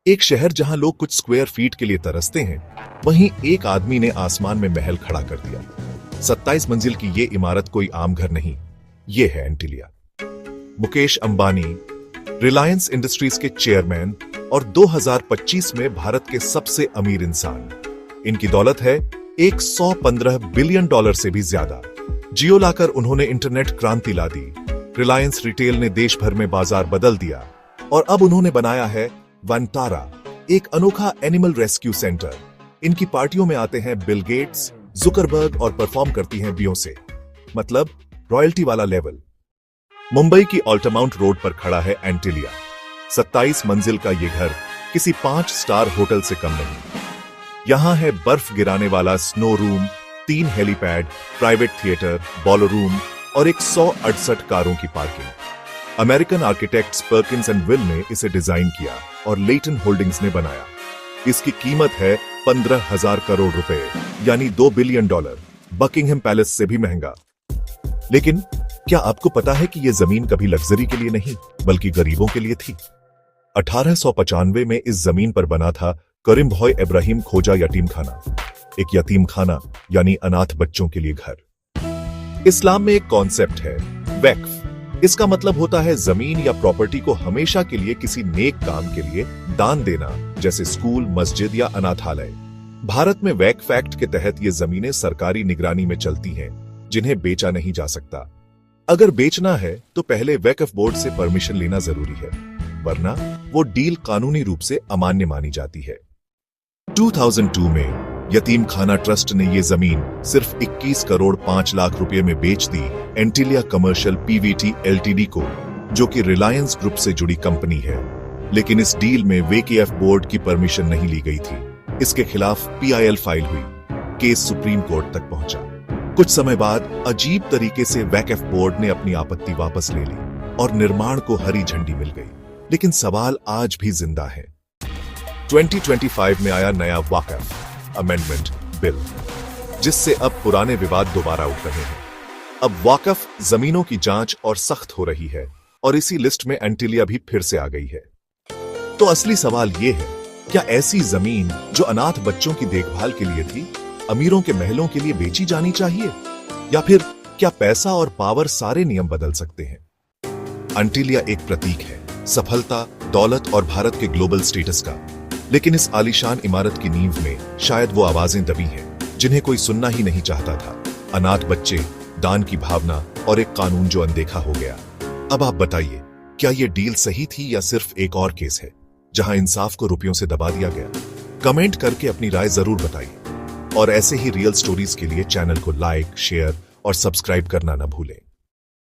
एक शहर जहां लोग कुछ स्क्वायर फीट के लिए तरसते हैं, वहीं एक आदमी ने आसमान में महल खड़ा कर दिया। 27 मंजिल की ये इमारत कोई आम घर नहीं, ये है एंटीलिया। मुकेश अंबानी, रिलायंस इंडस्ट्रीज के चेयरमैन और 2025 में भारत के सबसे अमीर इंसान। इनकी दौलत है 115 बिलियन डॉलर से भी ज्यादा। जियो लाकर उन्होंने इंटरनेट क्रांति ला दी। रिलायंस रिटेल ने देश भर में बाजार बदल दिया और अब उन्होंने बनाया है वंटारा, एक अनोखा एनिमल रेस्क्यू सेंटर। इनकी पार्टियों में आते हैं बिल गेट्स, जुकरबर्ग और परफॉर्म करती हैं बियोंसे, मतलब रॉयल्टी वाला लेवल। मुंबई की ऑल्टामाउंट रोड पर खड़ा है एंटीलिया। 27 मंजिल का ये घर किसी 5 स्टार होटल से कम नहीं। यहां है बर्फ गिराने वाला snow room, 3 helipad, private theatre, bowler room और 168 कारों की parking. American architects Perkins and will ने इसे डिजाइन किया और लेटन होल्डिंग्स ने बनाया। इसकी कीमत है 15,000 करोड़ रुपए, यानी 2 बिलियन डॉलर, बकिंघम पैलेस से भी महंगा। लेकिन क्या आपको पता है कि यह जमीन कभी लग्जरी के लिए नहीं, बल्कि गरीबों के लिए थी। 1895 में इस जमीन पर बना था करीम भाई इब्राहिम खोजा यतीम खाना, एक यतीम खाना यानी अनाथ बच्चों के लिए घर। इस्लाम में एक कॉन्सेप्ट है वक्फ। इसका मतलब होता है जमीन या प्रॉपर्टी को हमेशा के लिए किसी नेक काम के लिए दान देना, जैसे स्कूल, मस्जिद या अनाथालय। भारत में वक्फ एक्ट के तहत ये जमीनें सरकारी निगरानी में चलती हैं, जिन्हें बेचा नहीं जा सकता। अगर बेचना है तो पहले वक्फ बोर्ड से परमिशन लेना जरूरी है, वरना वो डील कानूनी रूप से अमान्य मानी जाती है। 2002 में यतीम खाना ट्रस्ट ने ये जमीन सिर्फ 21 करोड़ 5 लाख रुपए में बेच दी एंटीलिया कमर्शियल पीवीटी एलटीडी को, जो कि रिलायंस ग्रुप से जुड़ी कंपनी है। लेकिन इस डील में वेकेएफ बोर्ड की परमिशन नहीं ली गई थी। इसके खिलाफ पीआईएल फाइल हुई। केस सुप्रीम कोर्ट तक पहुंचा। कुछ समय बाद अजीब तरीके से वेकेएफ बोर्ड ने अपनी आपत्ति वापस ले ली और निर्माण को हरी झंडी मिल गई। लेकिन सवाल आज भी जिंदा है। 2025 में आया नया वक्फ अमेंडमेंट बिल, जिससे अब पुराने विवाद दोबारा उठ रहे हैं। अब वक्फ जमीनों की जांच और सख्त हो रही है और इसी लिस्ट में एंटीलिया भी फिर से आ गई है। तो असली सवाल यह है, क्या ऐसी जमीन जो अनाथ बच्चों की देखभाल के लिए थी, अमीरों के महलों के लिए बेची जानी चाहिए, या फिर क्या पैसा और पावर सारे नियम बदल सकते हैं? एंटीलिया एक प्रतीक है सफलता, दौलत और भारत के ग्लोबल स्टेटस का। लेकिन इस आलीशान इमारत की नींव में शायद वो आवाजें दबी हैं जिन्हें कोई सुनना ही नहीं चाहता था। अनाथ बच्चे, दान की भावना और एक कानून जो अनदेखा हो गया। अब आप बताइए, क्या ये डील सही थी या सिर्फ एक और केस है जहां इंसाफ को रुपयों से दबा दिया गया? कमेंट करके अपनी राय जरूर बताइए और ऐसे ही रियल स्टोरीज के लिए चैनल को लाइक, शेयर और सब्सक्राइब करना न भूलें।